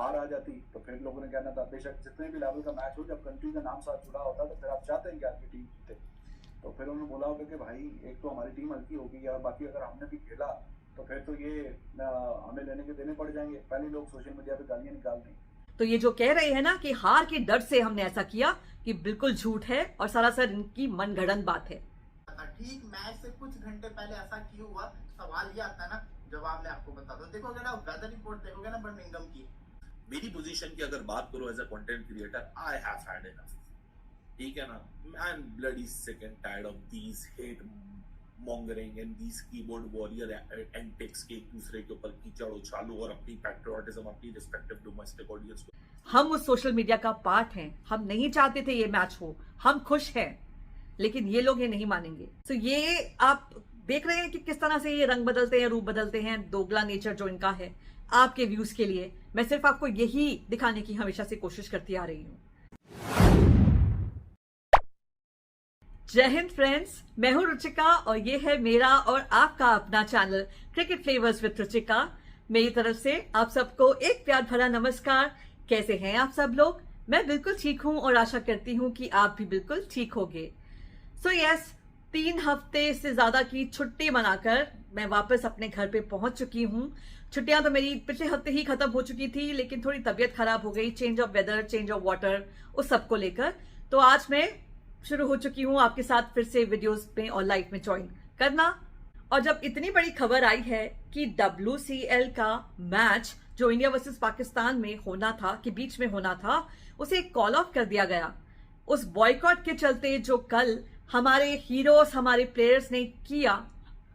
हार आ जाती तो फिर लोगों ने कहना था बेशक जितने भी लेवल का मैच हो, जब कंट्री का नाम साथ जुड़ा होता तो फिर आप चाहते हैं कि आपकी टीम जीते। तो फिर उन्होंने बोला होगा कि भाई एक तो हमारी टीम हल्की होगी, और बाकी अगर हमने भी खेला तो फिर तो ये हमें लेने के देने पड़ जाएंगे। पहले लोग सोशल मीडिया पे गालियां निकाल दें। तो ये जो कह रहे हैं ना कि हार के डर से हमने ऐसा किया, कि बिल्कुल झूठ है और सरासर इनकी मनगढ़ंत बात है। ठीक मैच से कुछ घंटे पहले ऐसा क्यों हुआ, सवाल ये आता है ना, जवाब मैं आपको बता दूं। देखोगे ना वेदर रिपोर्ट देखोगे ना बर्मिंघम की, मेरी पोजीशन की अगर बात करो as a content creator, I have had enough. ठीक है ना, I am bloody sick and tired of these hate mongering and these keyboard warrior antics के एक दूसरे के ऊपर कीचड़ उछालो और अपनी पैट्रियोटिज्म, अपनी रिस्पेक्टिव डोमेस्टिक ऑडियंस को। हम उस सोशल मीडिया का पार्ट हैं, हम नहीं चाहते थे ये मैच हो, हम खुश हैं, लेकिन ये लोग ये नहीं मानेंगे। तो ये आप देख रहे हैं कि किस तरह से ये रंग बदलते हैं, रूप बदलते हैं, दोगला नेचर जो इनका है आपके व्यूज के लिए। मैं सिर्फ आपको यही दिखाने की हमेशा से कोशिश करती आ रही हूं। जय हिंद फ्रेंड्स, मैं हूं रुचिका और ये है मेरा और आपका अपना channel cricket flavours with Ruchika. मेरी तरफ से आप सबको एक प्यार भरा नमस्कार। कैसे हैं आप सब लोग? मैं बिल्कुल ठीक हूं और आशा करती हूं कि आप भी बिल्कुल ठीक होंगे। सो यस, 3 हफ्ते से ज्यादा की छुट्टी मनाकर मैं वापस अपने घर पे पहुंच चुकी हूं। छुट्टियां तो मेरी पिछले हफ्ते ही खत्म हो चुकी थी, लेकिन थोड़ी तबीयत खराब हो गई, change of weather, change of water, उस सबको लेकर। तो आज मैं शुरू हो चुकी हूं आपके साथ फिर से वीडियोस में और लाइव में ज्वाइन करना। और जब इतनी बड़ी खबर आई है कि WCL का मैच जो इंडिया वर्सेस पाकिस्तान में होना था, के बीच में होना था, उसे कॉल ऑफ कर दिया गया उस बॉयकॉट के चलते जो कल हमारे हीरोज, हमारे प्लेयर्स ने किया,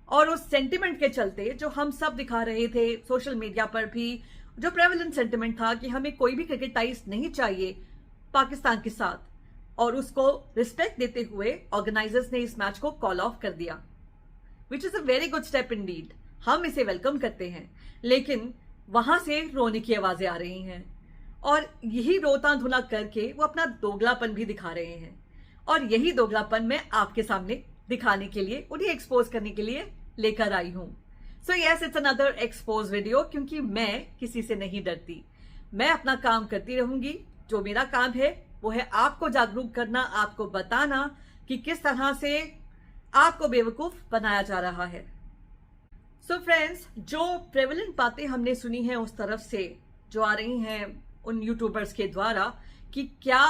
और उस सेंटिमेंट के चलते जो हम सब दिखा रहे थे सोशल मीडिया पर भी, जो प्रेवलेंट सेंटिमेंट था कि हमें कोई भी क्रिकेट टाइज नहीं चाहिए पाकिस्तान के साथ, और उसको रिस्पेक्ट देते हुए ऑर्गेनाइजर्स ने इस मैच को कॉल ऑफ कर दिया, which is a very good step Indeed. हम इसे वेलकम करते हैं, लेकिन वहां से रोने की आवाजें आ रही हैं, और यही रोता धुना करके वो अपना दोगलापन भी दिखा रहे हैं। और यही दोगलापन मैं आपके सामने दिखाने के लिए, उन्हें एक्सपोज करने के लिए लेकर आई हूं। So yes, it's another expose video, क्योंकि मैं किसी से नहीं डरती। मैं अपना काम करती रहूंगी। जो मेरा काम है वो है आपको जागरूक करना, आपको बताना कि किस तरह से आपको बेवकूफ बनाया जा रहा है। सो फ्रेंड्स, जो प्रेवलेंट बातें हमने सुनी हैं उस तरफ से जो आ रही हैं उन यूट्यूबर्स के द्वारा कि क्या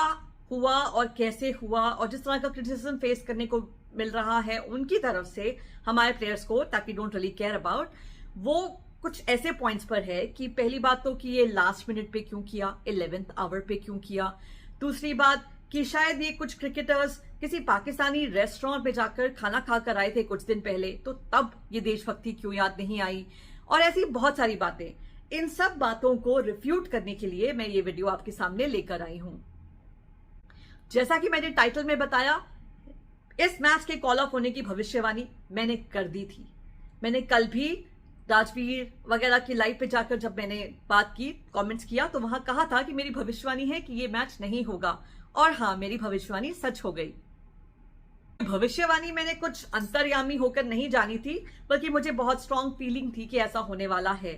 हुआ और कैसे हुआ, और जिस तरह का क्रिटिसिज्म फेस करने को मिल रहा है उनकी तरफ से हमारे प्लेयर्स को, ताकि डोंट रियली केयर अबाउट, वो कुछ ऐसे पॉइंट्स पर है कि पहली बात तो कि ये लास्ट मिनट पे क्यों किया, 11th आवर पे क्यों किया। दूसरी बात कि शायद ये कुछ क्रिकेटर्स किसी पाकिस्तानी रेस्टोरेंट में जाकर खाना खाकर आए थे कुछ दिन पहले, तो तब ये देशभक्ति क्यों याद नहीं आई, और ऐसी बहुत सारी बातें। इन सब बातों को रिफ्यूट करने के लिए मैं ये वीडियो आपके सामने लेकर आई हूं। जैसा कि मैंने टाइटल में बताया, इस मैच के कॉल ऑफ होने की भविष्यवाणी मैंने कर दी थी। मैंने कल भी राजवीर वगैरह की लाइव पे जाकर जब मैंने बात की, कमेंट्स किया, तो वहां कहा था कि मेरी भविष्यवाणी है कि ये मैच नहीं होगा, और हाँ, मेरी भविष्यवाणी सच हो गई। भविष्यवाणी मैंने कुछ अंतर्यामी होकर नहीं जानी थी, बल्कि मुझे बहुत स्ट्रांग फीलिंग थी कि ऐसा होने वाला है,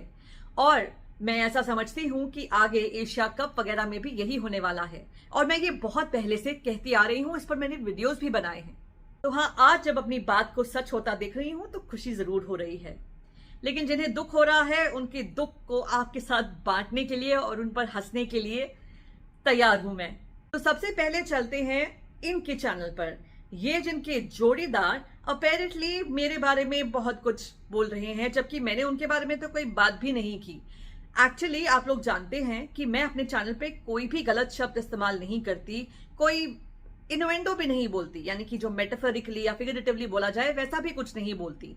और मैं ऐसा समझती हूं कि आगे एशिया कप वगैरह में भी यही होने वाला है, और मैं ये बहुत पहले से कहती आ रही हूं। इस पर मैंने वीडियोस भी बनाए हैं। तो हाँ, आज जब अपनी बात को सच होता देख रही हूं तो खुशी जरूर हो रही है, लेकिन जिन्हें दुख हो रहा है उनके दुख को आपके साथ बांटने के लिए और उन पर हंसने के लिए तैयार हूं मैं। तो सबसे पहले चलते हैं इनके चैनल पर। ये जिनके जोड़ीदार अपेरेंटली मेरे बारे में बहुत कुछ बोल रहे हैं, जबकि मैंने उनके बारे में तो कोई बात भी नहीं की। एक्चुअली आप लोग जानते हैं कि मैं अपने चैनल पे कोई भी गलत शब्द इस्तेमाल नहीं करती, कोई इनवेंडो भी नहीं बोलती, यानी कि जो मेटाफोरिकली या फिगरेटिवली बोला जाए वैसा भी कुछ नहीं बोलती।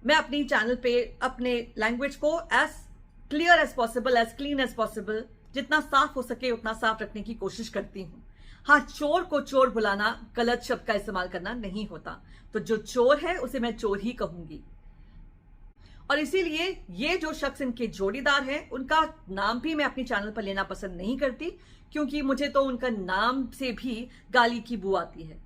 मैं अपनी चैनल पे अपने लैंग्वेज को as clear as possible, as clean as possible, जितना साफ हो सके उतना साफ रखने की कोशिश करती हूँ। हाँ, चोर को चोर बुलाना, गलत शब्द का इस्तेमाल करना नहीं होता। तो जो चोर है उसे मैं चोर ही कहूंगी, और इसीलिए ये जो शख्स इनके जोड़ीदार हैं उनका नाम भी मैं अपनी चैनल पर लेना पसंद नहीं करती, क्योंकि मुझे तो उनका नाम से भी गाली की बू आती है।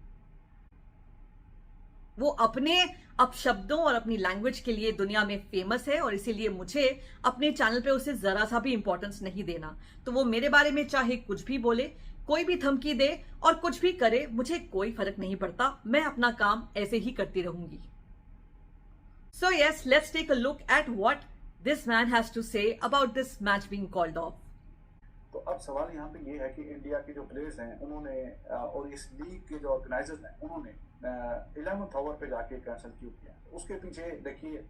वो अपने अपशब्दों और अपनी लैंग्वेज के लिए दुनिया में फेमस है और इसीलिए मुझे अपने चैनल पे उसे जरा सा भी इंपॉर्टेंस नहीं देना। तो वो मेरे बारे में चाहे कुछ भी बोले, कोई भी धमकी दे और कुछ भी करे, मुझे कोई फर्क नहीं पड़ता। मैं अपना काम ऐसे ही करती रहूंगी। So yes, let's take a look at what this man has to say about this match being called off. तो अब सवाल यहाँ पे ये है कि इंडिया के जो प्लेयर्स हैं उन्होंने और इस लीग के जो ऑर्गेनाइजर्स हैं उन्होंने 11th ओवर पे जाके कैंसिल क्यों किया। उसके पीछे देखिए,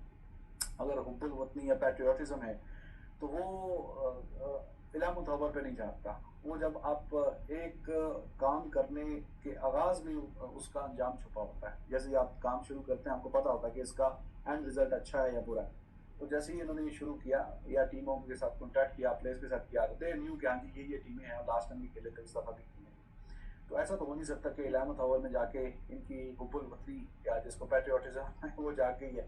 अगर हुब्बुल वतनी या पैट्रियोटिज्म है तो वो 11th ओवर पे नहीं जाता। वो जब आप एक काम करने के आगाज में उसका अंजाम छुपा होता है। जैसे आप काम शुरू करते हैं, आपको पता होता है कि इसका एंड रिजल्ट अच्छा है या बुरा है। तो जैसे ही इन्होंने शुरू किया या टीमों के साथ कॉन्टैक्ट किया, प्लेयर्स के साथ किया, दे न्यू कि हाँ जी ये टीमें हैं, लास्ट टाइम भी खेले थे, इस दफा भी टीमें। तो ऐसा तो हो नहीं सकता कि 11th ओवर में जाके इनकी हुब्बुल वतनी या जिसको पैट्रियोटिज्म है वो जाके ही है।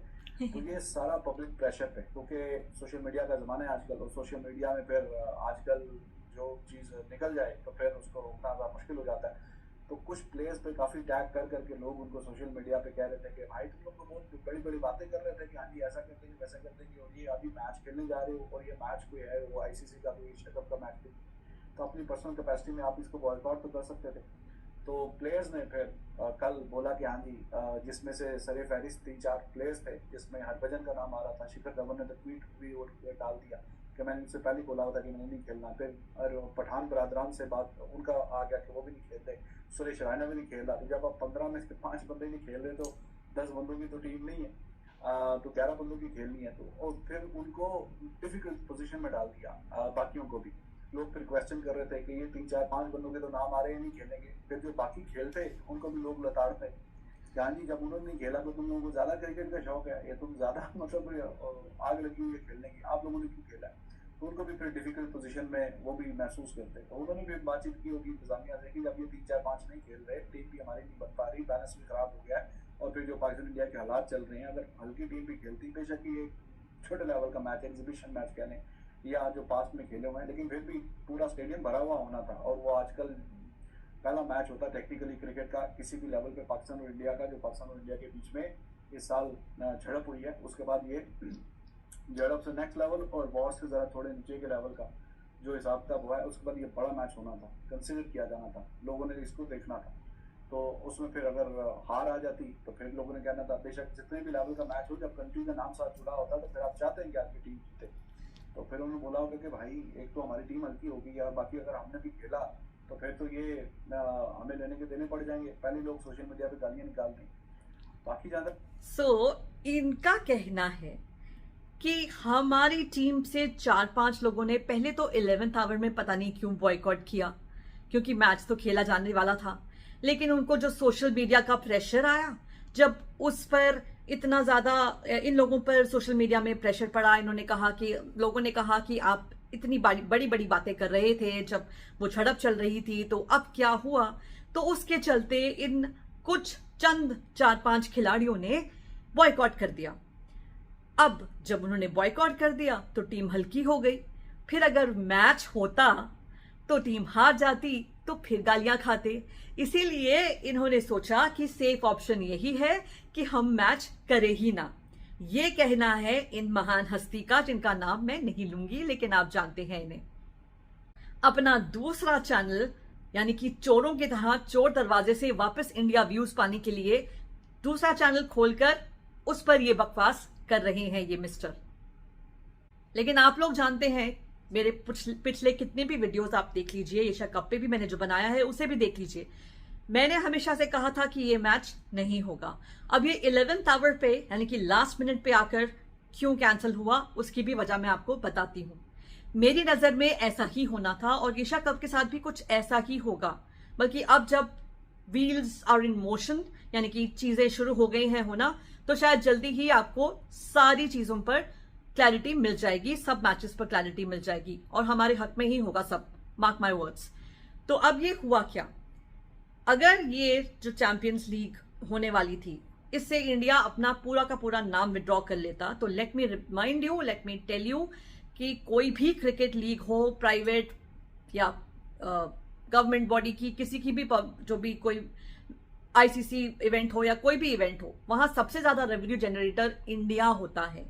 तो ये सारा पब्लिक प्रेशर पे, क्योंकि सोशल मीडिया का ज़माना है आजकल, और सोशल मीडिया में फिर आजकल जो चीज़ निकल जाए तो फिर उसको रोकना ज़्यादा मुश्किल हो जाता है। तो कुछ प्लेयर्स पे काफ़ी टैग कर करके लोग उनको सोशल मीडिया पे कह रहे थे कि भाई तुम लोग तो बहुत बड़ी बड़ी बातें कर रहे थे कि हाँ जी ऐसा कर देंगे वैसा कर देंगे, और ये अभी मैच खेलने जा रहे हो और ये मैच कोई है वो ICC का कोई एशिया कप का मैच थी, तो अपनी पर्सनल कैपेसिटी में आप इसको बॉयकॉट तो कर सकते थे। तो प्लेयर्स ने फिर कल बोला कि हाँ जी, जिसमें से सरे फहरिस्त 3-4 प्लेयर्स थे, जिसमें हरभजन का नाम आ रहा था। शिखर धवन ने तो ट्वीट भी और डाल दिया कि मैंने इनसे पहले बोला था कि मैंने नहीं खेलना। फिर पठान बरादरान से बात उनका आ गया कि वो भी नहीं खेलते, सुरेश रैना भी नहीं खेल रहा। तो जब आप 15 में से 5 बंदे नहीं खेल रहे तो 10 बंदों की तो टीम नहीं है, तो 11 बंदों की खेलनी है। तो और फिर उनको डिफिकल्ट पोजीशन में डाल दिया। बाकियों को भी लोग फिर क्वेश्चन कर रहे थे कि ये 3-4-5 बंदों के तो नाम आ रहे हैं, नहीं खेलेंगे। फिर जो बाकी खेलते उनको भी लोग लताड़ते कि हाँ जी जब उन्होंने नहीं खेला तो तुम लोगों को ज्यादा क्रिकेट का शौक है, ये तुम ज्यादा मतलब आग लगी हुई है खेलने की, आप लोगों ने क्यों खेला है। तो उनको भी फिर डिफिकल्ट पोजीशन में वो भी महसूस करते। तो उन्होंने भी बातचीत की होगी इंतजामिया से कि जब ये 3-4-5 नहीं खेल रहे, टीम भी हमारी नहीं बन पा रही, बैलेंस भी खराब हो गया है, और फिर जो पाकिस्तान इंडिया के हालात चल रहे हैं, अगर हल्की टीम भी खेलती, बेशक ये छोटे लेवल का मैच, एग्जीबिशन मैच कह लें या जो पास्ट में खेले हुए हैं, लेकिन फिर भी पूरा स्टेडियम भरा हुआ होना था। और वो आजकल पहला मैच होता है टेक्निकली क्रिकेट का किसी भी लेवल पे पाकिस्तान और इंडिया का, जो पाकिस्तान और इंडिया के बीच में इस साल झड़प हुई है। उसके बाद ये झड़प से नेक्स्ट लेवल और वॉर से ज़रा थोड़े नीचे के लेवल का जो हिसाब किताब हुआ है, उसके बाद ये बड़ा मैच होना था, कंसिडर किया जाना था, लोगों ने इसको देखना था। तो उसमें फिर अगर हार आ जाती तो फिर लोगों ने कहना था, बेशक जितने भी लेवल का मैच हो, जब कंट्री का नाम साथ जुड़ा होता तो फिर आप चाहते हैं कि आपकी टीम जीते। तो फिर उन्होंने बोला होगा कि भाई एक तो हमारी टीम हल्की होगी, या बाकी अगर हमने भी खेला तो फिर तो ये हमें लेने के देने पड़ जाएंगे। पहले लोग सोशल मीडिया पे गालियां निकाल दें। बाकी जहाँ तक इनका कहना है कि हमारी टीम से 4-5 लोगों ने पहले तो 11th आवर में पता नहीं क्यों बॉयकॉट किया, क्योंकि मैच तो खेला जाने वाला था। लेकिन उनको जो सोशल मीडिया का प्रेशर आया, जब उस पर इतना ज्यादा इन लोगों पर सोशल मीडिया में प्रेशर पड़ा, इन्होंने कहा कि लोगों ने कहा कि आप इतनी बड़ी बड़ी बातें कर रहे थे जब वो झड़प चल रही थी, तो अब क्या हुआ। तो उसके चलते इन कुछ चंद 4-5 खिलाड़ियों ने बॉयकॉट कर दिया। अब जब उन्होंने बॉयकॉट कर दिया तो टीम हल्की हो गई। फिर अगर मैच होता तो टीम हार जाती तो फिर गालियां खाते। इसीलिए इन्होंने सोचा कि सेफ ऑप्शन यही है कि हम मैच करें ही ना। ये कहना है इन महान हस्ती का, जिनका नाम मैं नहीं लूंगी, लेकिन आप जानते हैं इन्हें। अपना दूसरा चैनल यानी कि चोरों की तरह चोर दरवाजे से वापस इंडिया व्यूज पाने के लिए दूसरा चैनल खोलकर उस पर ये बकवास कर रहे हैं ये मिस्टर। लेकिन आप लोग जानते हैं, मेरे पिछले कितने भी वीडियोस आप देख लीजिए, एशिया कप पे भी मैंने जो बनाया है उसे भी देख लीजिए, मैंने हमेशा से कहा था कि ये मैच नहीं होगा। अब ये 11th आवर पे यानी कि लास्ट मिनट पे आकर क्यों कैंसिल हुआ, उसकी भी वजह मैं आपको बताती हूँ। मेरी नजर में ऐसा ही होना था और एशिया कप के साथ भी कुछ ऐसा ही होगा। बल्कि अब जब व्हील्स आर इन मोशन यानी कि चीजें शुरू हो गई हैं होना, तो शायद जल्दी ही आपको सारी चीजों पर क्लैरिटी मिल जाएगी, सब मैचेस पर क्लैरिटी मिल जाएगी और हमारे हक में ही होगा सब, मार्क माय वर्ड्स। तो अब ये हुआ क्या, अगर ये जो चैंपियंस लीग होने वाली थी इससे इंडिया अपना पूरा का पूरा नाम विड्रॉ कर लेता, तो let me remind you, let me tell you कि कोई भी क्रिकेट लीग हो, प्राइवेट या गवर्नमेंट बॉडी की, किसी की भी जो भी कोई आईसीसी इवेंट हो या कोई भी इवेंट हो, वहां सबसे ज्यादा रेवेन्यू जनरेटर इंडिया होता है।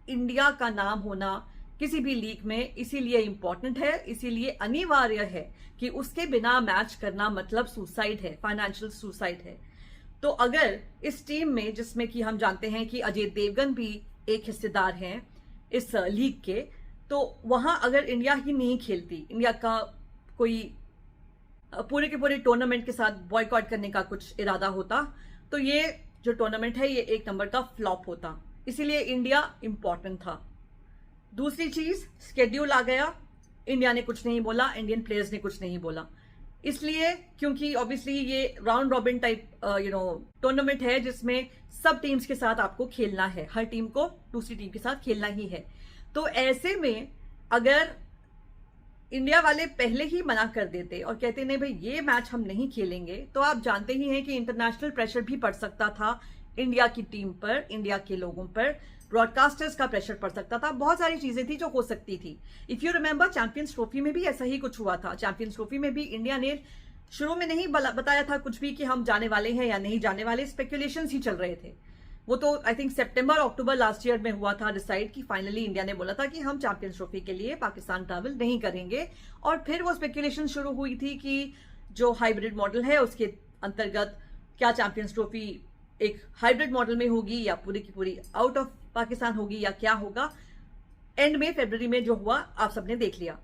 इंडिया का नाम होना किसी भी लीग में इसीलिए इंपॉर्टेंट है, इसीलिए अनिवार्य है कि उसके बिना मैच करना मतलब सुसाइड है, फाइनेंशियल सुसाइड है। तो अगर इस टीम में, जिसमें कि हम जानते हैं कि अजय देवगन भी एक हिस्सेदार हैं इस लीग के, तो वहां अगर इंडिया ही नहीं खेलती, इंडिया का कोई पूरे के पूरे टूर्नामेंट के साथ बॉयकॉट करने का कुछ इरादा होता, तो ये जो टूर्नामेंट है ये 1 नंबर का फ्लॉप होता। इसीलिए इंडिया इंपॉर्टेंट था। दूसरी चीज, स्केड्यूल आ गया, इंडिया ने कुछ नहीं बोला, इंडियन प्लेयर्स ने कुछ नहीं बोला, इसलिए क्योंकि ऑब्वियसली ये राउंड रॉबिन टाइप टूर्नामेंट है जिसमें सब टीम्स के साथ आपको खेलना है, हर टीम को दूसरी टीम के साथ खेलना ही है। तो ऐसे में अगर इंडिया वाले पहले ही मना कर देते और कहते नहीं भाई ये मैच हम नहीं खेलेंगे, तो आप जानते ही हैं कि इंटरनेशनल प्रेशर भी पड़ सकता था इंडिया की टीम पर, इंडिया के लोगों पर, ब्रॉडकास्टर्स का प्रेशर पड़ सकता था, बहुत सारी चीजें थी जो हो सकती थी। If you remember, champions trophy में भी ऐसा ही कुछ हुआ था। चैंपियंस ट्रॉफी में भी इंडिया ने शुरू में नहीं बताया था कुछ भी कि हम जाने वाले हैं या नहीं जाने वाले, स्पेकुलेशंस ही चल रहे थे। वो तो I think September October last year में हुआ था डिसाइड कि फाइनली इंडिया ने बोला था कि हम चैंपियंस ट्रॉफी के लिए पाकिस्तान ट्रैवल नहीं करेंगे। और फिर वो स्पेकुलेशन शुरू हुई थी कि जो हाइब्रिड मॉडल है उसके अंतर्गत क्या चैंपियंस ट्रॉफी एक हाइब्रिड मॉडल में होगी या पूरी की पूरी आउट ऑफ पाकिस्तान होगी या क्या होगा। एंड में फरवरी में जो हुआ आप सबने देख लिया।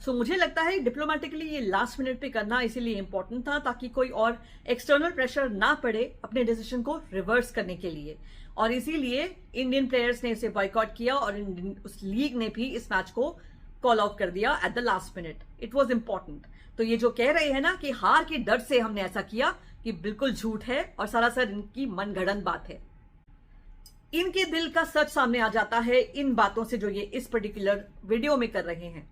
सो मुझे लगता है डिप्लोमेटिकली ये लास्ट मिनट पे करना इसीलिए इंपॉर्टेंट था ताकि कोई और एक्सटर्नल प्रेशर ना पड़े अपने डिसीजन को रिवर्स करने के लिए, और इसीलिए इंडियन प्लेयर्स ने इसे बॉयकॉट किया और उस लीग ने भी इस मैच को कॉल आउट कर दिया at the last minute. It was important. तो ये जो कह रहे हैं ना कि हार के डर से हमने ऐसा किया, कि बिल्कुल झूठ है और सरासर इनकी मनगढ़ंत बात है। इनके दिल का सच सामने आ जाता है इन बातों से जो ये इस पर्टिकुलर वीडियो में कर रहे हैं।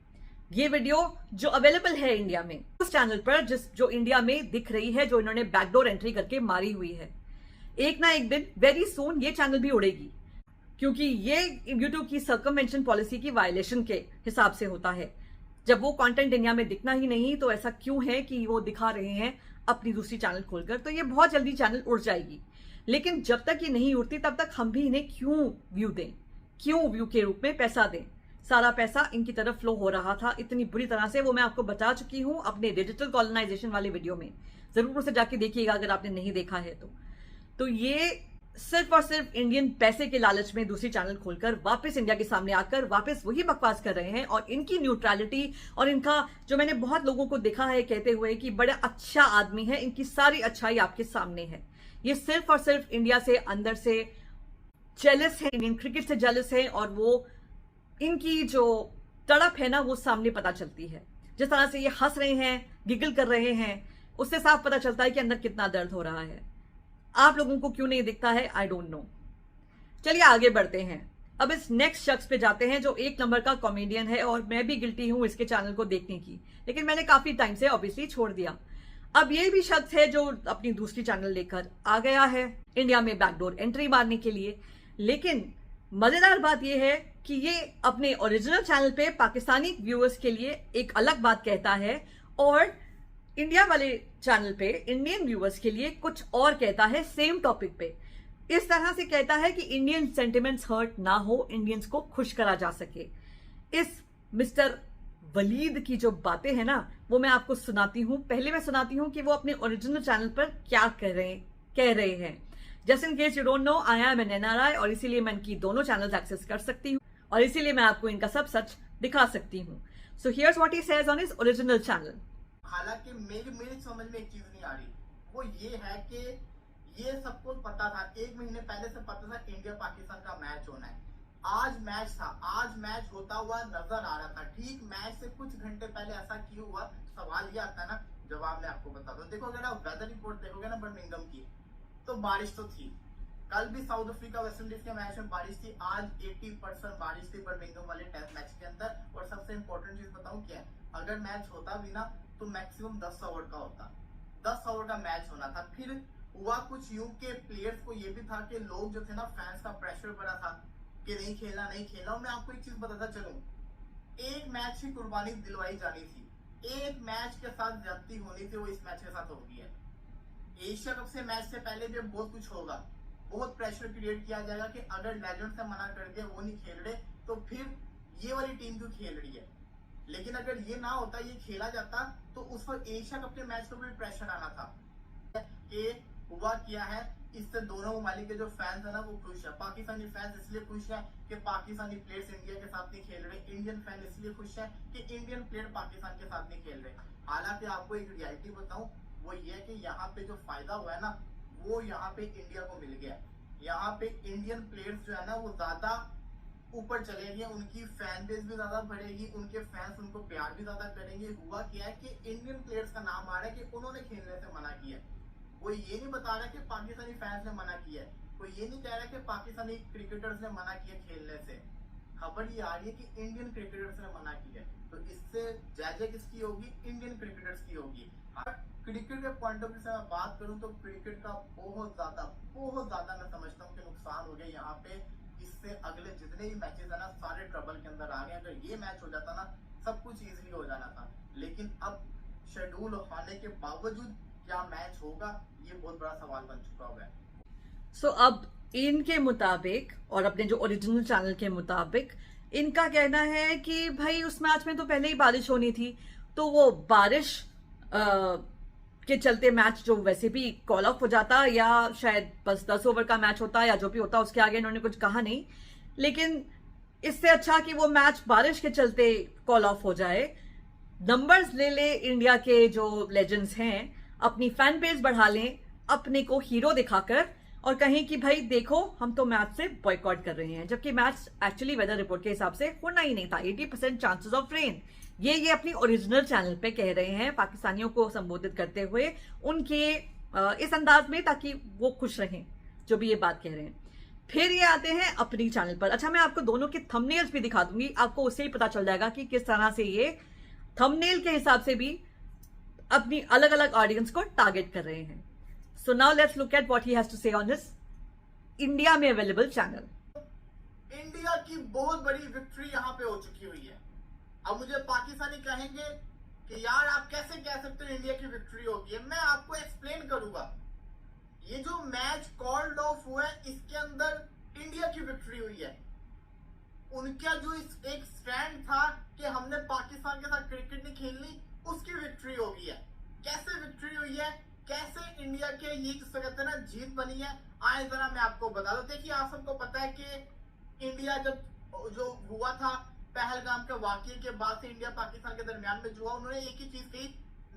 ये वीडियो जो अवेलेबल है इंडिया में उस चैनल पर, जो इंडिया में दिख रही है, जो इन्होंने बैकडोर एंट्री करके मारी हुई है, एक ना एक दिन वेरी सून ये चैनल भी उड़ेगी, क्योंकि ये यूट्यूब की सर्कमवेंशन पॉलिसी की वायलेशन के हिसाब से होता है। जब वो कंटेंट इंडिया में दिखना ही नहीं तो ऐसा क्यों है कि वो दिखा रहे हैं अपनी दूसरी चैनल खोलकर, तो ये बहुत जल्दी चैनल उड़ जाएगी। लेकिन जब तक ये नहीं उड़ती तब तक हम भी इन्हें क्यों व्यू दें, क्यों व्यू के रूप में पैसा दें। सारा पैसा इनकी तरफ फ्लो हो रहा था इतनी बुरी तरह से, वो मैं आपको बता चुकी हूं अपने डिजिटल कॉलोनाइजेशन वाले वीडियो में, जरूर उसे जाके देखिएगा अगर आपने नहीं देखा है तो ये सिर्फ और सिर्फ इंडियन पैसे के लालच में दूसरी चैनल खोलकर वापस इंडिया के सामने आकर वापस वही बकवास कर रहे हैं। और इनकी न्यूट्रलिटी और इनका जो मैंने बहुत लोगों को देखा है कहते हुए कि बड़ा अच्छा आदमी है, इनकी सारी अच्छाई आपके सामने है। ये सिर्फ और सिर्फ इंडिया से अंदर से जेलस है, इंडियन क्रिकेट से जेलस है, और वो इनकी जो तड़प है ना वो सामने पता चलती है। जिस तरह से ये हंस रहे हैं, गिगल कर रहे हैं, उससे साफ पता चलता है कि अंदर कितना दर्द हो रहा है। आप लोगों को क्यों नहीं दिखता है, आई डोंट नो। चलिए आगे बढ़ते हैं। अब इस नेक्स्ट शख्स पे जाते हैं जो 1 नंबर का कॉमेडियन है, और मैं भी गिल्टी हूं इसके चैनल को देखने की, लेकिन मैंने काफी टाइम से ऑब्वियसली छोड़ दिया। अब ये भी शख्स है जो अपनी दूसरी चैनल लेकर आ गया है इंडिया में बैकडोर एंट्री मारने के लिए। लेकिन मजेदार बात यह है कि ये अपने ओरिजिनल चैनल पे पाकिस्तानी व्यूअर्स के लिए एक अलग बात कहता है, और इंडिया वाले चैनल पे इंडियन व्यूअर्स के लिए कुछ और कहता है सेम टॉपिक पे। इस तरह से कहता है कि इंडियन सेंटिमेंट्स हर्ट ना हो, इंडियंस को खुश करा जा सके। इस मिस्टर वलीद की जो बातें हैं ना वो मैं आपको सुनाती हूं। पहले मैं सुनाती हूं कि वो अपने ओरिजिनल चैनल पर क्या कह रहे हैं। Just in case you don't know, I am an NRI और इसीलिए मैं इनकी दोनों चैनल्स एक्सेस कर सकती हूँ, और इसीलिए मैं आपको इनका सब सच दिखा सकती हूँ। So here's what he says on his original channel. हालांकि मेरी समझ में एक चीज नहीं आ रही, वो ये है कि ये सबको पता था, 1 महीने पहले से पता था इंडिया पाकिस्तान का मैच होना है। आज मैच था, आज मैच होता हुआ नजर आ रहा था। ठीक मैच से कुछ घंटे पहले ऐसा क्यों हुआ, सवाल ये आता है ना, जवाब मैं आपको बता दूं। देखोगे ना वेदर रिपोर्ट देखोगे ना बर्मिंघम की, तो बारिश तो थी। कल भी साउथ अफ्रीका वेस्ट इंडीज के मैच में बारिश थी, आज 80% बारिश थी बर्मिंघम वाले टेस्ट मैच के अंदर। और सबसे इंपॉर्टेंट चीज बताऊं क्या है, अगर मैच होता भी ना तो मैक्सिमम 10 ओवर का होता, 10 ओवर का मैच होना था। फिर हुआ कुछ यूं के प्लेयर्स को ये भी था कि लोग जो थे ना, फैंस का प्रेशर बड़ा था कि नहीं खेलना नहीं खेलना। मैं आपको एक चीज बताता चलूं, एक मैच की कुर्बानी दिलवाई जानी थी, एक मैच के साथ ज्यादती होनी थी, वो इस मैच के साथ हो गई है। एशिया कप से मैच से पहले भी बहुत कुछ होगा, बहुत प्रेशर क्रिएट किया जाएगा कि अगर लेजेंड से मना कर दिया, वो नहीं खेल रहे, तो फिर ये वाली टीम क्यों खेल रही है। लेकिन अगर ये ना होता, ये खेला जाता, तो उस पर एशिया कप के मैच को भी प्रेशर आना था। कि हुआ क्या है, इससे दोनों ममालिक के जो फैंस है ना वो खुश है। पाकिस्तानी फैंस इसलिए खुश है कि पाकिस्तानी प्लेयर्स इंडिया के साथ नहीं खेल रहे, इंडियन फैन इसलिए खुश है कि इंडियन प्लेयर पाकिस्तान के साथ नहीं खेल रहे। हालांकि आपको एक रियलिटी बताऊं, वो ये है कि यहाँ पे जो फायदा हुआ है ना, वो यहाँ पे इंडिया को मिल गया। यहाँ पे इंडियन प्लेयर्स जो है ना वो ज्यादा ऊपर चले गए, उनकी फैन बेस भी ज्यादा बढ़ेगी, उनके फैंस उनको प्यार भी ज्यादा करेंगे। हुआ क्या है कि इंडियन प्लेयर्स का नाम आ रहा है कि उन्होंने खेलने से मना किया है। कोई ये नहीं बता रहा कि पाकिस्तानी फैंस ने मना किया है, कोई ये नहीं कह रहा कि पाकिस्तानी क्रिकेटर्स ने मना किया खेलने से। खबर ये आ रही है कि इंडियन क्रिकेटर्स ने मना किया है। तो इससे जय किसकी होगी? इंडियन क्रिकेटर्स की होगी। क्रिकेट के पॉइंट ऑफ व्यू से मैं बात करूं तो क्रिकेट का बहुत ज्यादा मैं समझता हूँ कि नुकसान हो गया यहाँ पे। इससे अगले जितने भी मैचेस है ना सारे ट्रबल के अंदर आ गए। अगर ये मैच हो जाता ना सब कुछ इजीली हो जाना था, लेकिन अब शेड्यूल होने के बावजूद क्या मैच होगा, ये बहुत बड़ा सवाल बन चुका हुआ है। सो अब इनके मुताबिक और अपने जो ओरिजिनल चैनल के मुताबिक इनका कहना है कि भाई उस मैच में तो पहले ही बारिश होनी थी, तो वो बारिश के चलते मैच जो वैसे भी कॉल ऑफ हो जाता, या शायद बस 10 ओवर का मैच होता, या जो भी होता उसके आगे इन्होंने कुछ कहा नहीं। लेकिन इससे अच्छा कि वो मैच बारिश के चलते कॉल ऑफ हो जाए, नंबर्स ले ले इंडिया के जो लेजेंड्स हैं, अपनी फैन बेस बढ़ा लें, अपने को हीरो दिखाकर, और कहें कि भाई देखो हम तो मैच से बॉयकॉट कर रहे हैं, जबकि मैच एक्चुअली वेदर रिपोर्ट के हिसाब से होना ही नहीं था। 80% चांसेस ऑफ रेन, ये अपनी ओरिजिनल चैनल पे कह रहे हैं पाकिस्तानियों को संबोधित करते हुए उनके इस अंदाज में, ताकि वो खुश रहें जो भी ये बात कह रहे हैं। फिर ये आते हैं अपनी चैनल पर। अच्छा, मैं आपको दोनों के थंबनेल्स भी दिखा दूंगी, आपको उससे ही पता चल जाएगा कि किस तरह से ये थंबनेल के हिसाब से भी अपनी अलग अलग ऑडियंस को टारगेट कर रहे हैं। So now let's look at what he has to say on this India में अवेलेबल चैनल। इंडिया की बहुत बड़ी विक्ट्री यहाँ पे हो चुकी हुई है। अब मुझे पाकिस्तानी कहेंगे कि यार आप कैसे कह सकते हो इंडिया की विक्ट्री होगी। मैं आपको एक्सप्लेन करूंगा। ये जो मैच कॉल्ड ऑफ हुआ है इसके अंदर इंडिया की विक्ट्री हुई है। उनका जो एक स्टैंड था कि हमने पाकिस्तान के साथ क्रिकेट नहीं खेलनी, उसकी विक्ट्री हो गई है। कैसे विक्ट्री हुई है, कैसे इंडिया के ये जिसको कहते हैं ना जीत बनी है, आए जरा मैं आपको बता दूं। देखिए आप सबको पता है कि इंडिया जब जो हुआ था पहलगाम के वाकये के बाद से इंडिया पाकिस्तान के दरमियान में जो हुआ, उन्होंने एक ही चीज कही,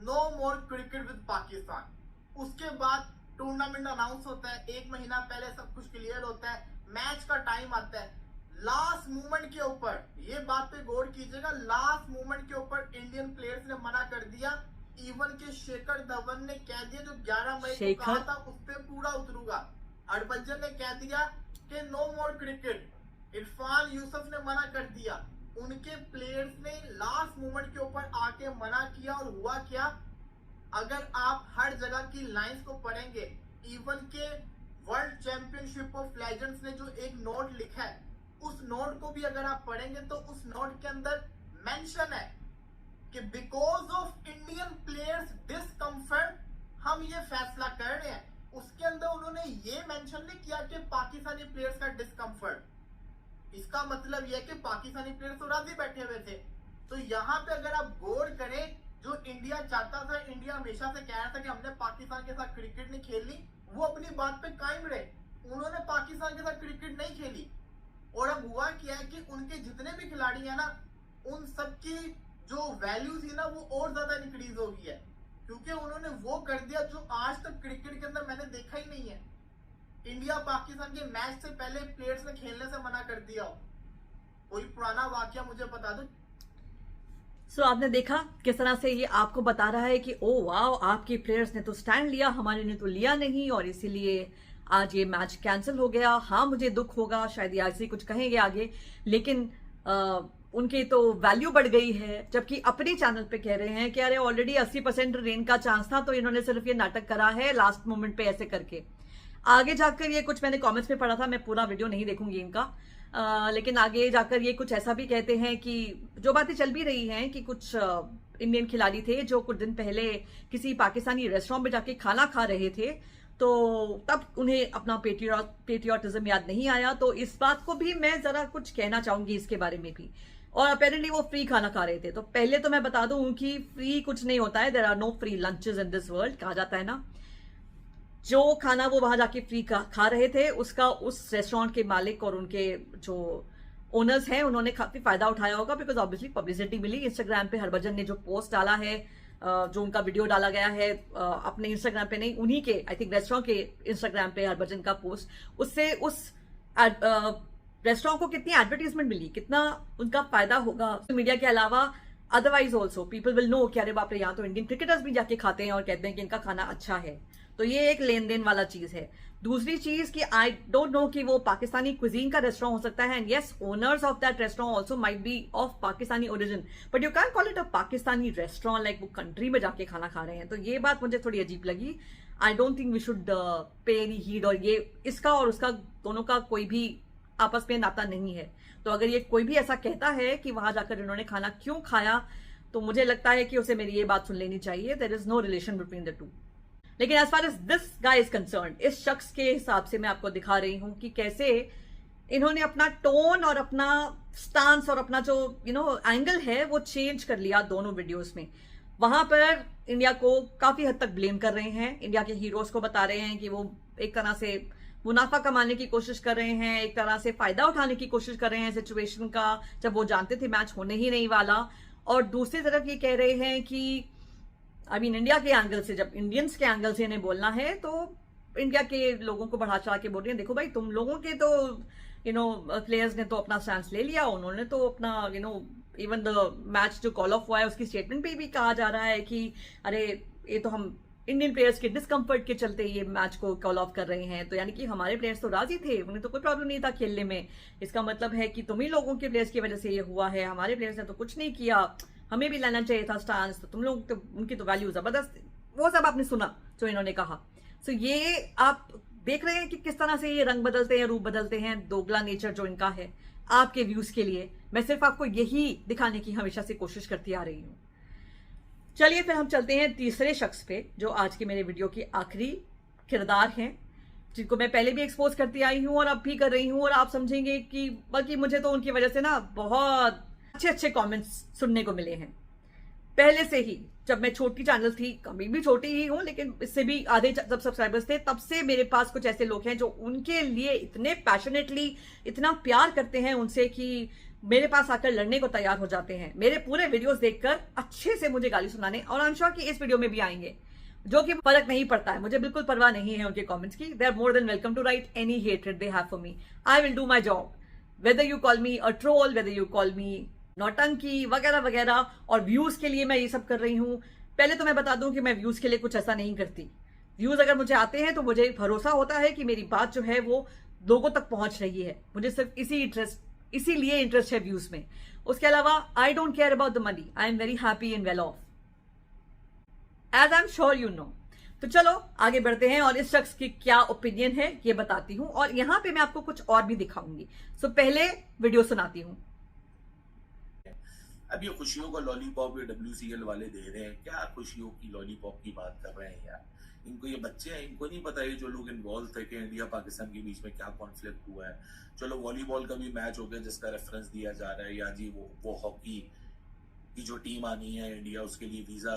no more cricket with Pakistan. उसके बाद टूर्नामेंट अनाउंस होता है, 1 महीना पहले सब कुछ क्लियर होता है, मैच का टाइम आता है। लास्ट मोमेंट के ऊपर, ये बात पे गौर कीजिएगा, लास्ट मोमेंट के ऊपर इंडियन प्लेयर्स ने मना कर दिया। इवन के शेखर धवन ने कह दिया, जो 11 मई को कहा था उस पर पूरा उतरूंगा। हरभजन ने कह दिया कि no more cricket. Irfan Yusuf ने मना कर दिया। उनके प्लेयर्स ने लास्ट मोमेंट के ऊपर आके मना किया। और हुआ क्या, अगर आप हर जगह की लाइंस को पढ़ेंगे, इवन के वर्ल्ड चैंपियनशिप ऑफ लेजेंड्स ने जो एक नोट लिखा है, उस नोट को भी अगर आप पढ़ेंगे तो उस नोट के अंदर मेंशन है कि because of Indian players discomfort हम ये फैसला कर रहे हैं। उसके अंदर उन्होंने ये मेंशन नहीं किया कि पाकिस्तानी प्लेयर्स का डिस्कम्फर्ट। इसका मतलब यह है कि पाकिस्तानी प्लेयर्स तो राजी बैठे हुए थे। तो यहाँ पे अगर आप गौर करें, जो इंडिया चाहता था, इंडिया हमेशा से कह रहा था कि हमने पाकिस्तान के साथ क्रिकेट नहीं खेलनी, वो अपनी बात पे कायम रहे। उन्होंने पाकिस्तान के साथ क्रिकेट नहीं खेली। और अब हुआ क्या है कि उनके जितने भी खिलाड़ी हैं ना, उन सबकी जो वैल्यू थी ना वो और ज्यादा इंक्रीज हो गई है, क्योंकि उन्होंने वो कर दिया जो आज तक क्रिकेट के अंदर मैंने देखा ही नहीं है। इंडिया पाकिस्तान के मैच से पहले प्लेयर्स ने खेलने से मना कर दिया हो। कोई पुराना वाकया मुझे बता दो। सो आपने देखा किस तरह से ये आपको बता रहा है कि ओ वाओ, आपके प्लेयर्स ने तो स्टैंड लिया, हमारे ने तो लिया नहीं, और इसीलिए आज ये मैच कैंसिल हो गया। हाँ, मुझे दुख होगा, शायद ये ऐसे कुछ कहेंगे आगे, लेकिन उनकी तो वैल्यू बढ़ गई है। जबकि अपने चैनल पे कह रहे हैं कि अरे ऑलरेडी 80% रेन का चांस था, तो इन्होंने सिर्फ ये नाटक करा है लास्ट मोमेंट पे ऐसे करके। आगे जाकर ये कुछ मैंने कमेंट्स में पढ़ा था, मैं पूरा वीडियो नहीं देखूंगी इनका, लेकिन आगे जाकर ये कुछ ऐसा भी कहते हैं कि जो बातें चल भी रही हैं कि कुछ इंडियन खिलाड़ी थे जो कुछ दिन पहले किसी पाकिस्तानी रेस्टोरेंट में जाके खाना खा रहे थे, तो तब उन्हें अपना पेट्रियोटिज्म याद नहीं आया। तो इस बात को भी मैं जरा कुछ कहना चाहूंगी इसके बारे में भी। और अपेरेंटली वो फ्री खाना खा रहे थे। तो पहले तो मैं बता दूं कि फ्री कुछ नहीं होता है, there are no free lunches in this world, कहा जाता है ना। जो खाना वो वहां जाके फ्री खा रहे थे, उसका उस रेस्टोरेंट के मालिक और उनके जो ओनर्स हैं उन्होंने काफी फायदा उठाया होगा, बिकॉज ऑब्वियसली पब्लिसिटी मिली। इंस्टाग्राम पे हरभजन ने जो पोस्ट डाला है, जो उनका वीडियो डाला गया है अपने इंस्टाग्राम पे नहीं, उन्हीं के आई थिंक रेस्टोरेंट के इंस्टाग्राम पे हरभजन का पोस्ट, उससे उस रेस्टोरेंट को कितनी एडवर्टीजमेंट मिली, कितना उनका फायदा होगा मीडिया के अलावा। Otherwise also people will know कि अरे बाप रे, यहाँ तो इंडियन क्रिकेटर्स भी जाके खाते हैं और कहते हैं कि इनका खाना अच्छा है। तो ये एक लेन देन वाला चीज है। दूसरी चीज कि आई डोंट नो कि वो पाकिस्तानी क्विजीन का रेस्टोरेंट हो सकता है, and yes owners of that restaurant also might be of Pakistani origin, but you can call it a Pakistani restaurant, like वो कंट्री में जाके खाना खा रहे हैं। तो ये बात मुझे थोड़ी अजीब लगी। I don't think we should pay any heed, और ये इसका और उसका दोनों का कोई भी आपस में नाता नहीं है। तो अगर ये कोई भी ऐसा कहता है कि वहां जाकर इन्होंने खाना क्यों खाया, तो मुझे लगता है कि उसे मेरी ये बात सुन लेनी चाहिए। There is no relation between the two. लेकिन as far as this guy is concern, इस शख्स के हिसाब से मैं आपको दिखा रही हूं कि कैसे इन्होंने अपना टोन और अपना स्टांस और अपना जो एंगल है वो चेंज कर लिया दोनों वीडियोस में। वहां पर इंडिया को काफी हद तक ब्लेम कर रहे हैं, इंडिया के हीरोज को बता रहे हैं कि वो एक तरह से मुनाफा कमाने की कोशिश कर रहे हैं, एक तरह से फायदा उठाने की कोशिश कर रहे हैं सिचुएशन का, जब वो जानते थे मैच होने ही नहीं वाला। और दूसरी तरफ ये कह रहे हैं कि आई मीन इंडिया के एंगल से, जब इंडियंस के एंगल से इन्हें बोलना है तो इंडिया के लोगों को बढ़ा चढ़ा के बोल रहे हैं, देखो भाई तुम लोगों के तो प्लेयर्स ने तो अपना स्टैंड ले लिया, उन्होंने तो अपना इवन द मैच जो कॉल ऑफ हुआ है उसकी स्टेटमेंट पे भी कहा जा रहा है कि अरे ये तो हम इंडियन प्लेयर्स के डिस्कम्फर्ट के चलते ये मैच को कॉल ऑफ कर रहे हैं। तो यानी कि हमारे प्लेयर्स तो राजी थे, उन्हें तो कोई प्रॉब्लम नहीं था खेलने में। इसका मतलब है कि तुम ही लोगों के प्लेयर्स की वजह से ये हुआ है, हमारे प्लेयर्स ने तो कुछ नहीं किया, हमें भी लेना चाहिए था स्टांस, तो तुम लोग तो उनकी तो वैल्यू जबरदस्त, वो सब आपने सुना जो इन्होंने कहा। सो ये आप देख रहे हैं कि किस तरह से ये रंग बदलते हैं, रूप बदलते हैं, दोगला नेचर जो इनका है आपके व्यूज के लिए। मैं सिर्फ आपको यही दिखाने की हमेशा से कोशिश करती आ रही हूं। चलिए फिर हम चलते हैं तीसरे शख्स पे, जो आज के मेरे वीडियो के आखिरी किरदार हैं, जिनको मैं पहले भी एक्सपोज करती आई हूं और अब भी कर रही हूं। और आप समझेंगे कि बल्कि मुझे तो उनकी वजह से ना बहुत अच्छे अच्छे कमेंट्स सुनने को मिले हैं पहले से ही। जब मैं छोटी चैनल थी, कभी भी छोटी ही हूं, लेकिन इससे भी आधे जब सब्सक्राइबर्स थे, तब से मेरे पास कुछ ऐसे लोग हैं जो उनके लिए इतने पैशनेटली इतना प्यार करते हैं उनसे कि मेरे पास आकर लड़ने को तैयार हो जाते हैं, मेरे पूरे वीडियोस देखकर अच्छे से मुझे गाली सुनाने। और आई एम श्योर कि इस वीडियो में भी आएंगे, जो कि फर्क नहीं पड़ता है, मुझे बिल्कुल परवाह नहीं है उनके कमेंट्स की। They are more than welcome to write any hatred they have for me. I will do my job, whether you call me a troll, whether you call me नौटंकी वगैरह वगैरह। और व्यूज के लिए मैं ये सब कर रही हूं। पहले तो मैं बता दूं कि मैं व्यूज के लिए कुछ ऐसा नहीं करती। व्यूज अगर मुझे आते हैं तो मुझे भरोसा होता है कि मेरी बात जो है वो लोगों तक पहुंच रही है, मुझे सिर्फ इसीलिए इंटरेस्ट है व्यूज में। उसके अलावा I don't care about the money, I am very happy and well off, as I am sure you know. तो चलो आगे बढ़ते हैं और इस शख्स की क्या ओपिनियन है ये बताती हूं, और यहां पे मैं आपको कुछ और भी दिखाऊंगी। सो पहले वीडियो सुनाती हूं। अब ये खुशियों का लॉलीपॉप ये WCL वाले दे रहे हैं, क्या खुशियों की लॉलीपॉप की बात कर रहे हैं यार। इनको ये बच्चे हैं, इनको नहीं पता ये जो लोग इन्वॉल्व थे कि इंडिया पाकिस्तान के बीच में क्या कॉन्फ्लिक्ट हुआ है। चलो वॉलीबॉल का भी मैच हो गया जिसका रेफरेंस दिया जा रहा है, या जी वो हॉकी की जो टीम आनी है इंडिया, उसके लिए वीजा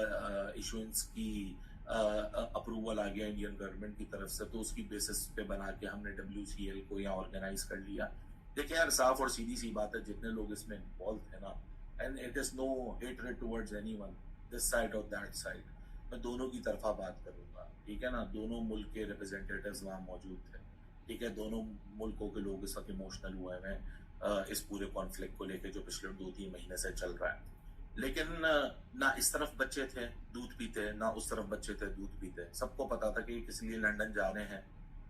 इशुएंस की अप्रूवल आ गया इंडियन गवर्नमेंट की तरफ से, तो उसकी बेसिस पे बना के हमने WCL को यहाँ ऑर्गेनाइज कर लिया। देखिए यार, साफ और सीधी सी बात है, जितने लोग इसमें इन्वॉल्व थे ना, and it is no hatred towards anyone, this side और दैट साइड, मैं दोनों की तरफा बात करूंगा, ठीक है ना। दोनों मुल्क के रिप्रेजेंटेटिव्स वहाँ मौजूद थे, ठीक है। दोनों मुल्कों के लोग इस वक्त इमोशनल हुए हैं इस पूरे कॉन्फ्लिक्ट को लेके जो पिछले 2-3 महीने से चल रहा है। लेकिन ना इस तरफ बच्चे थे दूध पीते, ना उस तरफ बच्चे थे दूध पीते। सबको पता था कि किस लिए लंदन जा रहे हैं,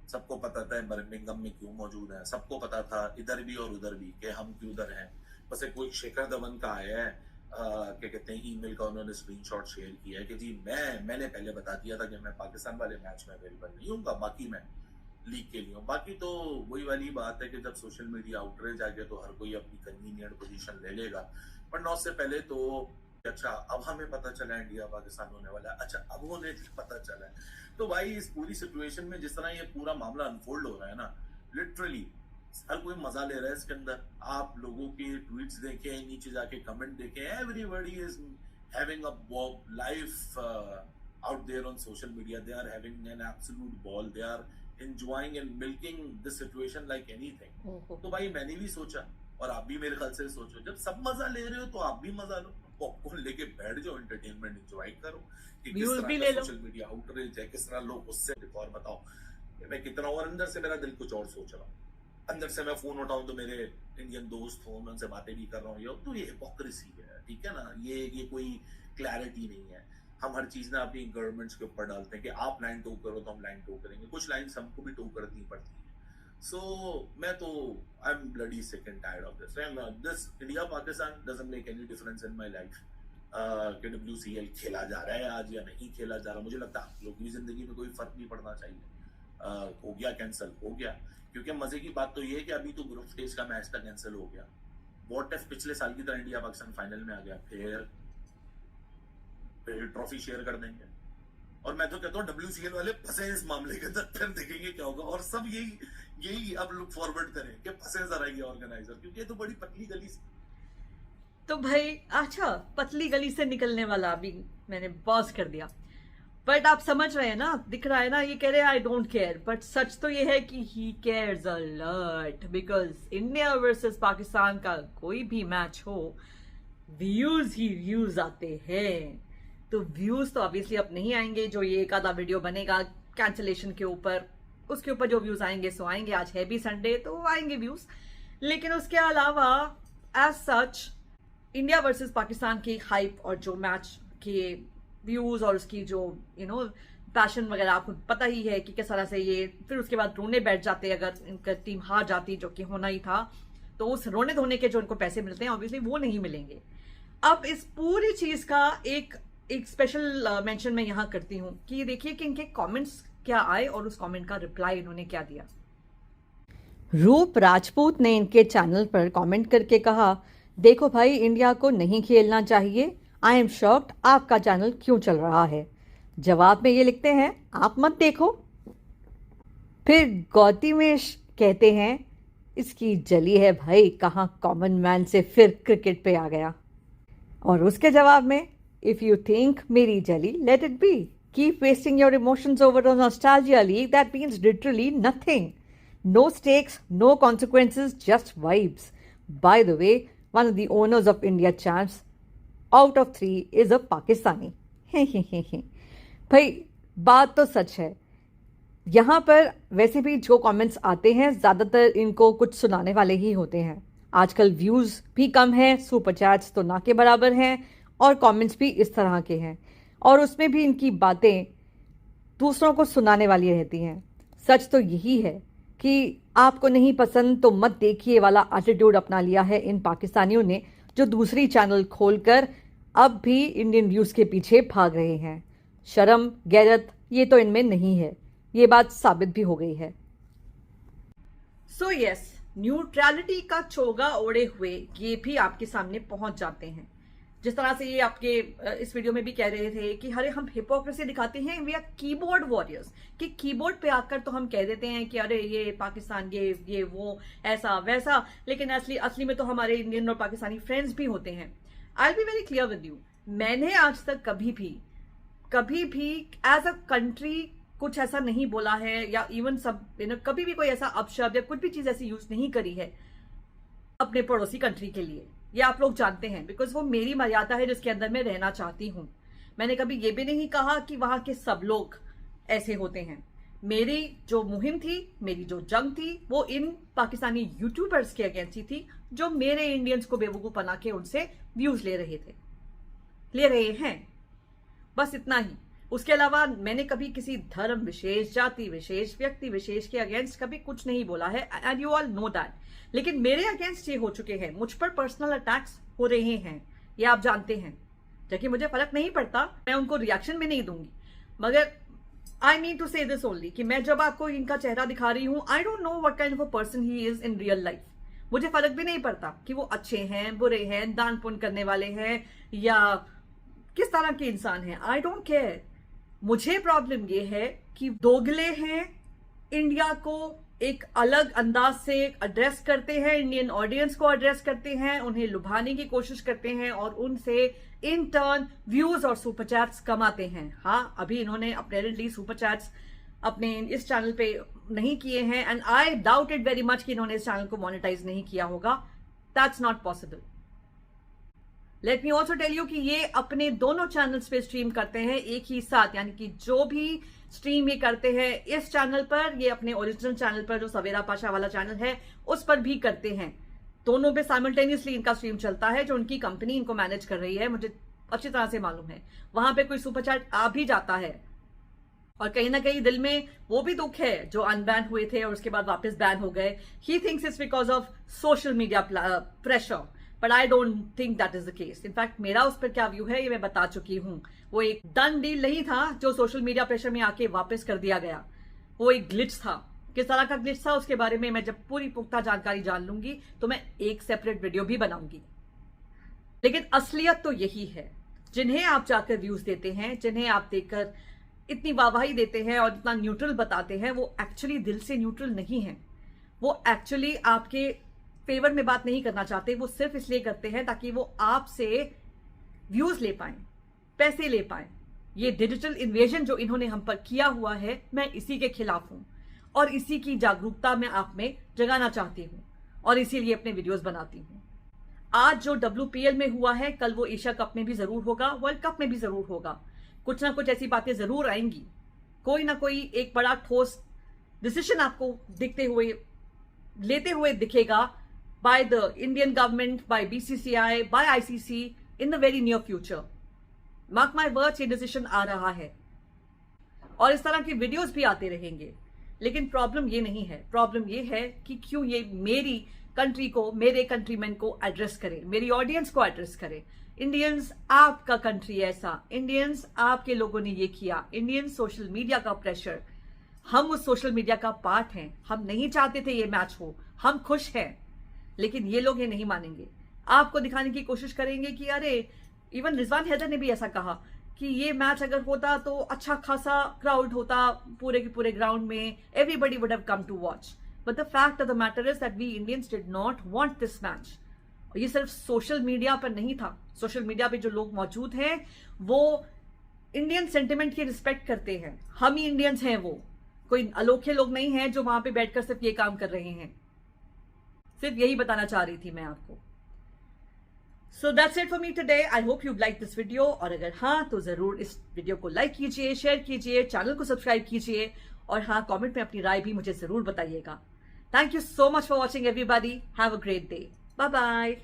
सबको पता था बर्मिंघम में क्यों मौजूद है, सबको पता था इधर भी और उधर भी कि हम क्यों उधर हैं। बस एक कोई शेखर धवन का आया है, क्या कहते हैं, ईमेल का उन्होंने स्क्रीनशॉट शेयर किया है कि जी मैंने पहले बता दिया था कि मैं पाकिस्तान वाले मैच में अवेलेबल नहीं हूँ, बाकी मैं लीग के लिए हूँ। बाकी तो वही वाली बात है कि जब सोशल मीडिया आउटरीच आ गया तो हर कोई अपनी कन्वीनियंट पोजीशन ले लेगा। पर 9 से पहले तो अच्छा अब हमें पता चला इंडिया पाकिस्तान होने वाला है, अच्छा अब उन्हें पता चला है। तो भाई इस पूरी सिचुएशन में जिस तरह ये पूरा मामला अनफोल्ड हो रहा है ना, लिटरली हर कोई मजा ले रहा है इसके अंदर। आप लोगों के ट्वीट्स देखें, नीचे जाके कमेंट देखें, everybody is having a life out there on social media. They are having an absolute ball. They are enjoying and milking this situation like anything. तो भाई मैंने भी सोचा, और आप भी मेरे ख्याल से सोचो, जब सब मजा ले रहे हो तो आप भी मजा लो, पॉपकॉर्न लेके बैठ जाओ, एंटरटेनमेंट एंजॉय करो कि किस तरह का सोशल मीडिया आउटरीच है, किस तरह लोग उससे और बताओ मैं कितना, और अंदर से मेरा दिल कुछ और सोच रहा हूँ। अंदर से मैं फोन उठाऊं तो मेरे इंडियन दोस्त हो, मैं उनसे बातें भी कर रहा हूँ, तो ये हिपोक्रेसी है, ठीक है ना, ये कोई क्लैरिटी नहीं है। हम हर चीज ना अपनी गवर्नमेंट्स के ऊपर डालते हैं कि आप लाइन टू करो तो हम लाइन टू करेंगे, कुछ लाइन्स हमको भी टू करनी पड़ती है। सो मैं तो आई am bloody sick and tired of this India Pakistan doesn't make any difference in my life कि WCL खेला जा रहा है आज या नहीं खेला जा रहा। मुझे लगता है आप लोगों की जिंदगी में कोई फर्क नहीं पड़ना चाहिए। हो गया कैंसिल, हो गया, क्योंकि मजे की बात तो ये है कि अभी तो ग्रुप स्टेज का मैच था, कैंसिल हो गया। व्हाट इफ पिछले साल की तरह इंडिया पाकिस्तान फाइनल में आ गया, फिर ट्रॉफी शेयर कर देंगे। और मैं तो कहता हूँ WCL वाले फंसे इस मामले के अंदर, फिर देखेंगे क्या होगा। और सब यही अब लोग फॉरवर्ड करें कि फंसे जरा ये ऑर्गेनाइजर, क्योंकि ये तो बड़ी पतली गली से। तो भाई अच्छा, पतली गली से निकलने वाला अभी मैंने पॉज कर दिया, बट आप समझ रहे हैं ना, दिख रहा है ना, ये कह रहे हैं आई डोंट केयर, बट सच तो ये है कि he cares a lot, because India versus Pakistan का कोई भी मैच हो, व्यूज ही व्यूज आते हैं। तो व्यूज तो ऑब्वियसली अब नहीं आएंगे, जो ये एक आधा वीडियो बनेगा कैंसिलेशन के ऊपर, उसके ऊपर जो व्यूज आएंगे सो आएंगे। आज है भी संडे तो आएंगे व्यूज, लेकिन उसके अलावा as such India versus Pakistan की हाइप और जो मैच के व्यूज और उसकी जो पैशन वगैरह आपको पता ही है कि किस तरह से ये फिर उसके बाद रोने बैठ जाते अगर इनका टीम हार जाती, जो कि होना ही था। तो उस रोने धोने के जो इनको पैसे मिलते हैं ऑब्वियसली वो नहीं मिलेंगे। अब इस पूरी चीज का एक स्पेशल मेंशन मैं यहाँ करती हूँ कि देखिए कि इनके कमेंट्स क्या आए और उस कमेंट का रिप्लाई इन्होंने क्या दिया। रूप राजपूत ने इनके चैनल पर कमेंट करके कहा, देखो भाई इंडिया को नहीं खेलना चाहिए, आई एम शॉक्ड आपका चैनल क्यों चल रहा है। जवाब में ये लिखते हैं, आप मत देखो। फिर गौतमेश कहते हैं, इसकी जली है भाई, कहाँ कॉमन मैन से फिर क्रिकेट पे आ गया। और उसके जवाब में, इफ यू थिंक मेरी जली, let it be, keep wasting your emotions over on nostalgia league, that means literally nothing, no stakes, no consequences, just vibes. By the way, one of the owners of India champs out of 3 is a Pakistani. भाई बात तो सच है। यहाँ पर वैसे भी जो comments आते हैं ज़्यादातर इनको कुछ सुनाने वाले ही होते हैं। आजकल व्यूज़ भी कम हैं, सुपर चैट्स तो ना के बराबर हैं, और कमेंट्स भी इस तरह के हैं, और उसमें भी इनकी बातें दूसरों को सुनाने वाली रहती हैं। सच तो यही है कि आपको नहीं पसंद तो मत देखिए वाला एटीट्यूड अपना लिया है इन पाकिस्तानियों ने, जो दूसरी चैनल खोलकर अब भी इंडियन व्यूज के पीछे भाग रहे हैं। शर्म गैरत ये तो इनमें नहीं है, ये बात साबित भी हो गई है। सो यस, न्यूट्रलिटी का चोगा ओढ़े हुए ये भी आपके सामने पहुंच जाते हैं। जिस तरह से ये आपके इस वीडियो में भी कह रहे थे कि अरे हम हिपोक्रेसी दिखाते हैं, वी आर कीबोर्ड वॉरियर्स, कि कीबोर्ड पे आकर तो हम कह देते हैं कि अरे ये पाकिस्तान ये वो ऐसा वैसा, लेकिन असली में तो हमारे इंडियन और पाकिस्तानी फ्रेंड्स भी होते हैं। I will be very clear with you, मैंने आज तक कभी भी एज अ कंट्री कुछ ऐसा नहीं बोला है, या इवन कभी भी कोई ऐसा अपशब्द या कुछ भी चीज ऐसी यूज नहीं करी है अपने पड़ोसी कंट्री के लिए। ये आप लोग जानते हैं, बिकॉज वो मेरी मर्यादा है जिसके अंदर मैं रहना चाहती हूँ। मैंने कभी ये भी नहीं कहा कि वहां के सब लोग ऐसे होते हैं। मेरी जो मुहिम थी, मेरी जो जंग थी, वो इन पाकिस्तानी यूट्यूबर्स के अगेंस्ट ही थी, जो मेरे इंडियंस को बेवकूफ बना के उनसे व्यूज ले रहे हैं, बस इतना ही। उसके अलावा मैंने कभी किसी धर्म विशेष, जाति विशेष, व्यक्ति विशेष के अगेंस्ट कभी कुछ नहीं बोला है, and you all know that. लेकिन मेरे अगेंस्ट ये हो चुके हैं, मुझ पर पर्सनल अटैक्स हो रहे हैं, ये आप जानते हैं। जबकि मुझे फर्क नहीं पड़ता, मैं उनको रिएक्शन भी नहीं दूंगी, मगर आई नीड टू से दिस ओनली कि मैं जब आपको इनका चेहरा दिखा रही हूं, I don't know what kind of a person he is in real life. मुझे फर्क भी नहीं पड़ता कि वो अच्छे हैं, बुरे हैं, दान पुण्य करने वाले हैं, या किस तरह के इंसान हैं, आई डोंट केयर। मुझे प्रॉब्लम ये है कि दोगले हैं, इंडिया को एक अलग अंदाज से एड्रेस करते हैं, इंडियन ऑडियंस को एड्रेस करते हैं, उन्हें लुभाने की कोशिश करते हैं और उनसे इन टर्न व्यूज और सुपर चैट्स कमाते हैं। हाँ, अभी इन्होंने अपेरेंटली सुपर चैट्स अपने इस चैनल पे नहीं किए हैं and I doubt it very much कि इन्होंने इस चैनल को मोनेटाइज नहीं किया होगा। That's not possible. Let me also tell you कि ये अपने दोनों चैनल्स पे स्ट्रीम करते हैं एक ही साथ, यानी कि जो भी स्ट्रीम ये करते हैं इस चैनल पर, ये अपने ओरिजिनल चैनल पर जो सवेरा पाशा वाला चैनल है उस पर भी करते हैं। दोनों पे साइमल्टेनियसली इनका स्ट्रीम चलता है। जो उनकी कंपनी इनको मैनेज कर रही है, मुझे अच्छी तरह से मालूम है, वहां पे कोई सुपर चैट आ भी जाता है और कहीं ना कहीं दिल में वो भी दुख है जो अनबैन हुए थे और उसके बाद वापस बैन हो गए। He thinks it's because of social media pressure, but I don't think that is the case. In fact मेरा उस पर क्या व्यू है ये मैं बता चुकी हूं। वो एक डन डील नहीं था जो सोशल मीडिया प्रेशर में आके वापस कर दिया गया। वो एक ग्लिच था। किस तरह का ग्लिच था उसके बारे में मैं जब पूरी पुख्ता जानकारी जान लूंगी तो मैं एक सेपरेट वीडियो भी बनाऊंगी। लेकिन असलियत तो यही है, जिन्हें आप जाकर व्यूज देते हैं, जिन्हें आप देखकर इतनी वाहवाही देते हैं और इतना न्यूट्रल बताते हैं, वो एक्चुअली दिल से न्यूट्रल नहीं है। वो एक्चुअली आपके फेवर में बात नहीं करना चाहते। वो सिर्फ इसलिए करते हैं ताकि वो आपसे व्यूज ले पाएं, पैसे ले पाएं। ये डिजिटल इन्वेजन जो इन्होंने हम पर किया हुआ है, मैं इसी के खिलाफ हूं और इसी की जागरूकता मैं आप में जगाना चाहती हूं और इसीलिए अपने वीडियोस बनाती हूं। आज जो WPL में हुआ है, कल वो एशिया कप में भी जरूर होगा, वर्ल्ड कप में भी जरूर होगा। कुछ ना कुछ ऐसी बातें जरूर आएंगी। कोई ना कोई एक बड़ा ठोस डिसीजन आपको लेते हुए दिखेगा by the Indian government, by BCCI, by ICC in the very near future. Mark my words, ये डिसीजन आ रहा है और इस तरह के वीडियोस भी आते रहेंगे। लेकिन प्रॉब्लम ये नहीं है, प्रॉब्लम ये है कि क्यों ये मेरी कंट्री को, मेरे कंट्रीमैन को एड्रेस करे, मेरी ऑडियंस को एड्रेस करे। इंडियंस, आपका कंट्री ऐसा, इंडियंस आपके लोगों ने ये किया, इंडियन सोशल मीडिया का प्रेशर, हम उस सोशल मीडिया का पार्ट हैं। हम नहीं चाहते थे ये मैच हो, हम खुश हैं, लेकिन ये लोग ये नहीं मानेंगे। आपको दिखाने की कोशिश करेंगे कि अरे, इवन रिजवान हैदर ने भी ऐसा कहा कि ये मैच अगर होता तो अच्छा खासा क्राउड होता पूरे के पूरे ग्राउंड में, everybody would have come to watch. But the fact of the matter is that we Indians did not want this match. और ये सिर्फ सोशल मीडिया पर नहीं था। सोशल मीडिया पे जो लोग मौजूद हैं वो इंडियन सेंटिमेंट की रिस्पेक्ट करते हैं। हम ही इंडियंस हैं, वो कोई अलोखे लोग नहीं हैं जो वहां पे बैठकर सिर्फ ये काम कर रहे हैं। सिर्फ यही बताना चाह रही थी मैं आपको। So that's it for me today. I hope you like this video, और अगर हाँ तो जरूर इस वीडियो को लाइक कीजिए, शेयर कीजिए, चैनल को सब्सक्राइब कीजिए और हाँ, कमेंट में अपनी राय भी मुझे जरूर बताइएगा। Thank you so much for watching everybody. Have a great day. Bye bye.